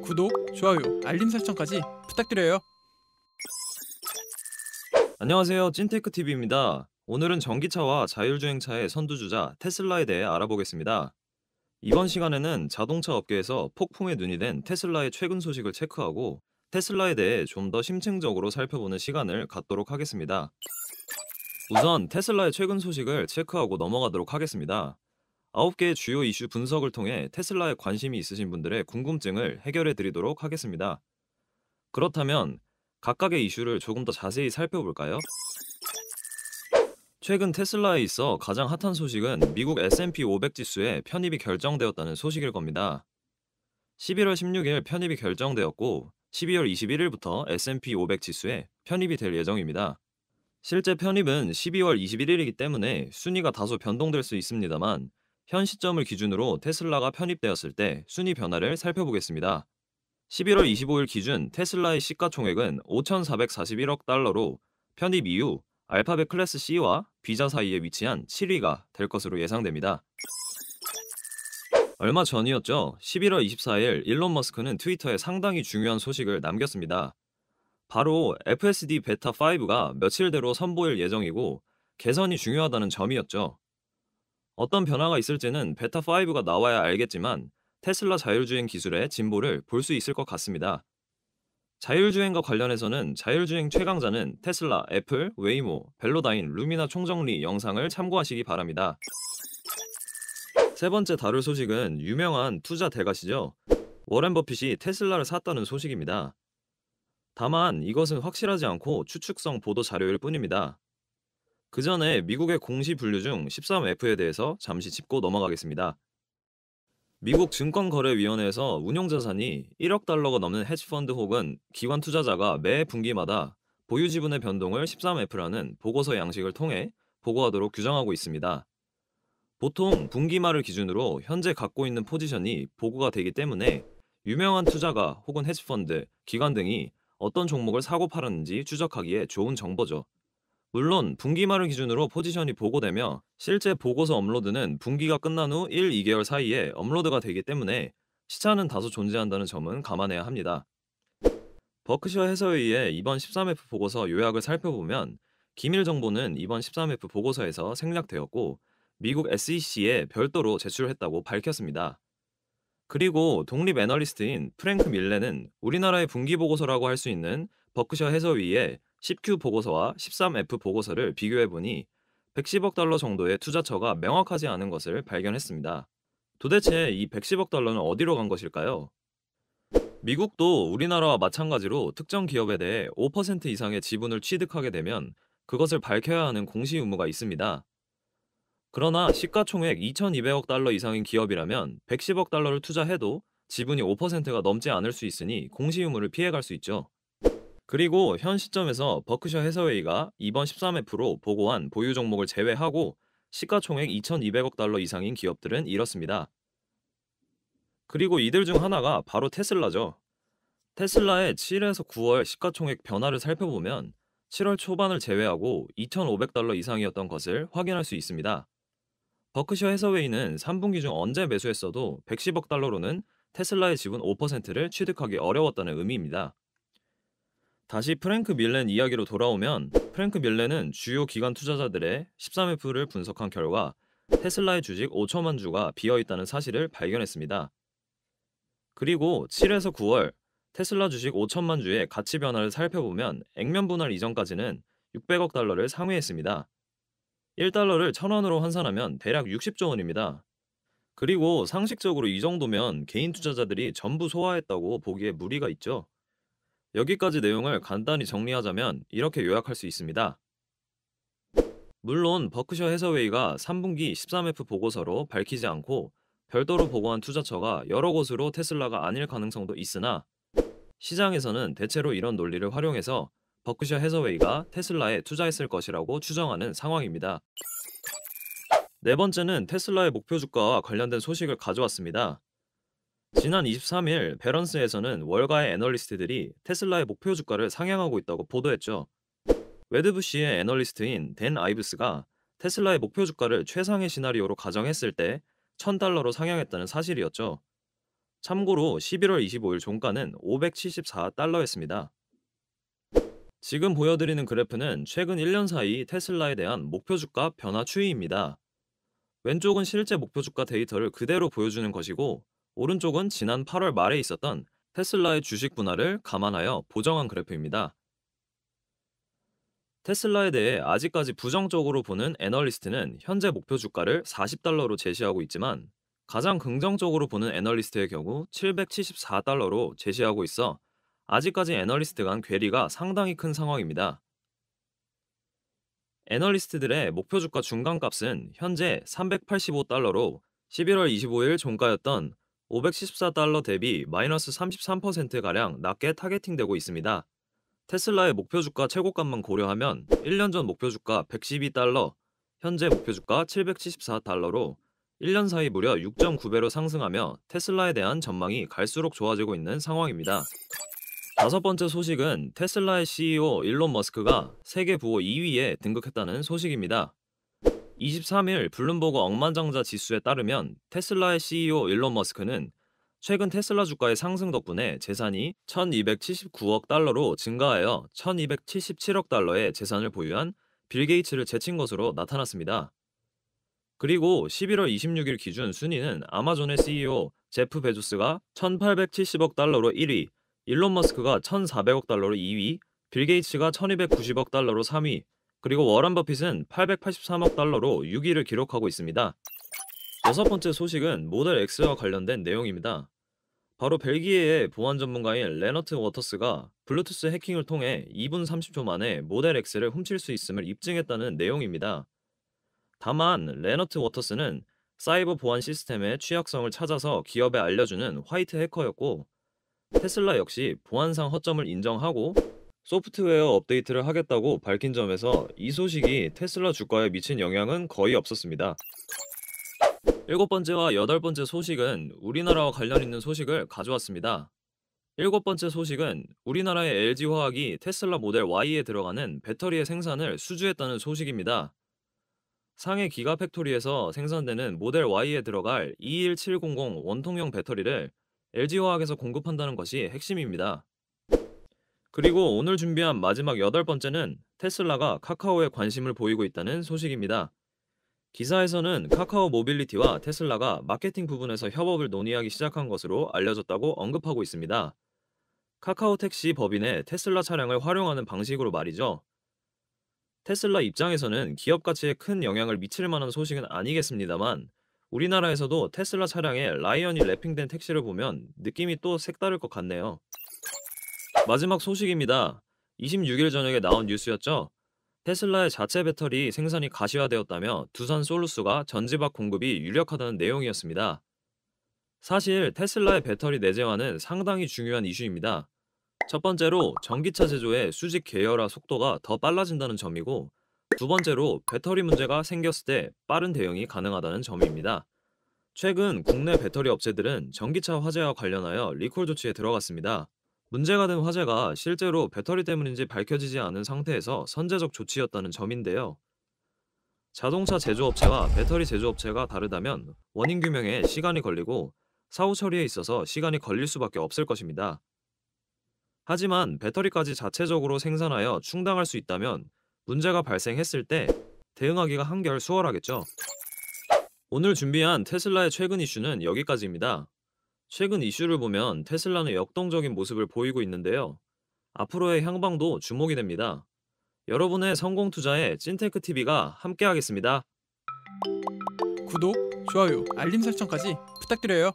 구독, 좋아요, 알림 설정까지 부탁드려요. 안녕하세요. 찐테크TV입니다. 오늘은 전기차와 자율주행차의 선두주자 테슬라에 대해 알아보겠습니다. 이번 시간에는 자동차 업계에서 폭풍의 눈이 된 테슬라의 최근 소식을 체크하고 테슬라에 대해 좀 더 심층적으로 살펴보는 시간을 갖도록 하겠습니다. 우선 테슬라의 최근 소식을 체크하고 넘어가도록 하겠습니다. 9개의 주요 이슈 분석을 통해 테슬라에 관심이 있으신 분들의 궁금증을 해결해 드리도록 하겠습니다. 그렇다면 각각의 이슈를 조금 더 자세히 살펴볼까요? 최근 테슬라에 있어 가장 핫한 소식은 미국 S&P 500 지수의 편입이 결정되었다는 소식일 겁니다. 11월 16일 편입이 결정되었고 12월 21일부터 S&P 500 지수에 편입이 될 예정입니다. 실제 편입은 12월 21일이기 때문에 순위가 다소 변동될 수 있습니다만 현 시점을 기준으로 테슬라가 편입되었을 때 순위 변화를 살펴보겠습니다. 11월 25일 기준 테슬라의 시가총액은 5,441억 달러로 편입 이후 알파벳 클래스 C와 B자 사이에 위치한 7위가 될 것으로 예상됩니다. 얼마 전이었죠. 11월 24일 일론 머스크는 트위터에 상당히 중요한 소식을 남겼습니다. 바로 FSD 베타 5가 며칠대로 선보일 예정이고 개선이 중요하다는 점이었죠. 어떤 변화가 있을지는 베타 5가 나와야 알겠지만 테슬라 자율주행 기술의 진보를 볼 수 있을 것 같습니다. 자율주행과 관련해서는 자율주행 최강자는 테슬라, 애플, 웨이모, 벨로다인, 루미나 총정리 영상을 참고하시기 바랍니다. 세 번째 다룰 소식은 유명한 투자 대가시죠. 워렌 버핏이 테슬라를 샀다는 소식입니다. 다만 이것은 확실하지 않고 추측성 보도 자료일 뿐입니다. 그 전에 미국의 공시 분류 중 13F에 대해서 잠시 짚고 넘어가겠습니다. 미국 증권거래위원회에서 운용자산이 1억 달러가 넘는 헤지펀드 혹은 기관 투자자가 매 분기마다 보유 지분의 변동을 13F라는 보고서 양식을 통해 보고하도록 규정하고 있습니다. 보통 분기말을 기준으로 현재 갖고 있는 포지션이 보고가 되기 때문에 유명한 투자가 혹은 헤지펀드, 기관 등이 어떤 종목을 사고 팔았는지 추적하기에 좋은 정보죠. 물론 분기말을 기준으로 포지션이 보고되며 실제 보고서 업로드는 분기가 끝난 후 1, 2개월 사이에 업로드가 되기 때문에 시차는 다소 존재한다는 점은 감안해야 합니다. 버크셔 해서웨이의 이번 13F 보고서 요약을 살펴보면 기밀 정보는 이번 13F 보고서에서 생략되었고 미국 SEC에 별도로 제출했다고 밝혔습니다. 그리고 독립 애널리스트인 프랭크 밀레는 우리나라의 분기 보고서라고 할 수 있는 버크셔 해서웨이의 10Q 보고서와 13F 보고서를 비교해보니 110억 달러 정도의 투자처가 명확하지 않은 것을 발견했습니다. 도대체 이 110억 달러는 어디로 간 것일까요? 미국도 우리나라와 마찬가지로 특정 기업에 대해 5% 이상의 지분을 취득하게 되면 그것을 밝혀야 하는 공시 의무가 있습니다. 그러나 시가총액 2,200억 달러 이상인 기업이라면 110억 달러를 투자해도 지분이 5%가 넘지 않을 수 있으니 공시 의무를 피해갈 수 있죠. 그리고 현 시점에서 버크셔 해서웨이가 이번 13F로 보고한 보유 종목을 제외하고 시가총액 2,200억 달러 이상인 기업들은 이렇습니다. 그리고 이들 중 하나가 바로 테슬라죠. 테슬라의 7에서 9월 시가총액 변화를 살펴보면 7월 초반을 제외하고 2,500달러 이상이었던 것을 확인할 수 있습니다. 버크셔 해서웨이는 3분기 중 언제 매수했어도 110억 달러로는 테슬라의 지분 5%를 취득하기 어려웠다는 의미입니다. 다시 프랭크 밀렌 이야기로 돌아오면 프랭크 밀렌은 주요 기관 투자자들의 13F를 분석한 결과 테슬라의 주식 5천만 주가 비어있다는 사실을 발견했습니다. 그리고 7에서 9월 테슬라 주식 5천만 주의 가치 변화를 살펴보면 액면 분할 이전까지는 600억 달러를 상회했습니다. 1달러를 1,000원으로 환산하면 대략 60조 원입니다. 그리고 상식적으로 이 정도면 개인 투자자들이 전부 소화했다고 보기에 무리가 있죠. 여기까지 내용을 간단히 정리하자면 이렇게 요약할 수 있습니다. 물론 버크셔 해서웨이가 3분기 13F 보고서로 밝히지 않고 별도로 보고한 투자처가 여러 곳으로 테슬라가 아닐 가능성도 있으나 시장에서는 대체로 이런 논리를 활용해서 버크셔 해서웨이가 테슬라에 투자했을 것이라고 추정하는 상황입니다. 네 번째는 테슬라의 목표 주가와 관련된 소식을 가져왔습니다. 지난 23일 베런스에서는 월가의 애널리스트들이 테슬라의 목표 주가를 상향하고 있다고 보도했죠. 웨드부시의 애널리스트인 댄 아이브스가 테슬라의 목표 주가를 최상의 시나리오로 가정했을 때 1,000달러로 상향했다는 사실이었죠. 참고로 11월 25일 종가는 574달러였습니다. 지금 보여드리는 그래프는 최근 1년 사이 테슬라에 대한 목표 주가 변화 추이입니다. 왼쪽은 실제 목표 주가 데이터를 그대로 보여주는 것이고, 오른쪽은 지난 8월 말에 있었던 테슬라의 주식 분할을 감안하여 보정한 그래프입니다. 테슬라에 대해 아직까지 부정적으로 보는 애널리스트는 현재 목표 주가를 40달러로 제시하고 있지만, 가장 긍정적으로 보는 애널리스트의 경우 774달러로 제시하고 있어 아직까지 애널리스트 간 괴리가 상당히 큰 상황입니다. 애널리스트들의 목표 주가 중간값은 현재 385달러로 11월 25일 종가였던 514달러 대비 마이너스 33%가량 낮게 타겟팅되고 있습니다. 테슬라의 목표 주가 최고값만 고려하면 1년 전 목표 주가 112달러, 현재 목표 주가 774달러로 1년 사이 무려 6.9배로 상승하며 테슬라에 대한 전망이 갈수록 좋아지고 있는 상황입니다. 다섯 번째 소식은 테슬라의 CEO 일론 머스크가 세계 부호 2위에 등극했다는 소식입니다. 23일 블룸버그 억만장자 지수에 따르면 테슬라의 CEO 일론 머스크는 최근 테슬라 주가의 상승 덕분에 재산이 1279억 달러로 증가하여 1277억 달러의 재산을 보유한 빌 게이츠를 제친 것으로 나타났습니다. 그리고 11월 26일 기준 순위는 아마존의 CEO 제프 베조스가 1870억 달러로 1위, 일론 머스크가 1400억 달러로 2위, 빌 게이츠가 1290억 달러로 3위, 그리고 워런 버핏은 883억 달러로 6위를 기록하고 있습니다. 여섯 번째 소식은 모델 X와 관련된 내용입니다. 바로 벨기에의 보안 전문가인 레너트 워터스가 블루투스 해킹을 통해 2분 30초 만에 모델 X를 훔칠 수 있음을 입증했다는 내용입니다. 다만 레너트 워터스는 사이버 보안 시스템의 취약성을 찾아서 기업에 알려주는 화이트 해커였고, 테슬라 역시 보안상 허점을 인정하고 소프트웨어 업데이트를 하겠다고 밝힌 점에서 이 소식이 테슬라 주가에 미친 영향은 거의 없었습니다. 일곱 번째와 여덟 번째 소식은 우리나라와 관련 있는 소식을 가져왔습니다. 일곱 번째 소식은 우리나라의 LG화학이 테슬라 모델 Y에 들어가는 배터리의 생산을 수주했다는 소식입니다. 상해 기가팩토리에서 생산되는 모델 Y에 들어갈 21700 원통형 배터리를 LG화학에서 공급한다는 것이 핵심입니다. 그리고 오늘 준비한 마지막 여덟 번째는 테슬라가 카카오에 관심을 보이고 있다는 소식입니다. 기사에서는 카카오 모빌리티와 테슬라가 마케팅 부분에서 협업을 논의하기 시작한 것으로 알려졌다고 언급하고 있습니다. 카카오 택시 법인의 테슬라 차량을 활용하는 방식으로 말이죠. 테슬라 입장에서는 기업 가치에 큰 영향을 미칠 만한 소식은 아니겠습니다만, 우리나라에서도 테슬라 차량에 라이언이 랩핑된 택시를 보면 느낌이 또 색다를 것 같네요. 마지막 소식입니다. 26일 저녁에 나온 뉴스였죠. 테슬라의 자체 배터리 생산이 가시화되었다며 두산 솔루스가 전지박 공급이 유력하다는 내용이었습니다. 사실 테슬라의 배터리 내재화는 상당히 중요한 이슈입니다. 첫 번째로 전기차 제조의 수직 계열화 속도가 더 빨라진다는 점이고, 두 번째로 배터리 문제가 생겼을 때 빠른 대응이 가능하다는 점입니다. 최근 국내 배터리 업체들은 전기차 화재와 관련하여 리콜 조치에 들어갔습니다. 문제가 된 화재가 실제로 배터리 때문인지 밝혀지지 않은 상태에서 선제적 조치였다는 점인데요. 자동차 제조업체와 배터리 제조업체가 다르다면 원인 규명에 시간이 걸리고 사후 처리에 있어서 시간이 걸릴 수밖에 없을 것입니다. 하지만 배터리까지 자체적으로 생산하여 충당할 수 있다면 문제가 발생했을 때 대응하기가 한결 수월하겠죠. 오늘 준비한 테슬라의 최근 이슈는 여기까지입니다. 최근 이슈를 보면 테슬라는 역동적인 모습을 보이고 있는데요. 앞으로의 향방도 주목이 됩니다. 여러분의 성공 투자에 찐테크TV가 함께하겠습니다. 구독, 좋아요, 알림 설정까지 부탁드려요.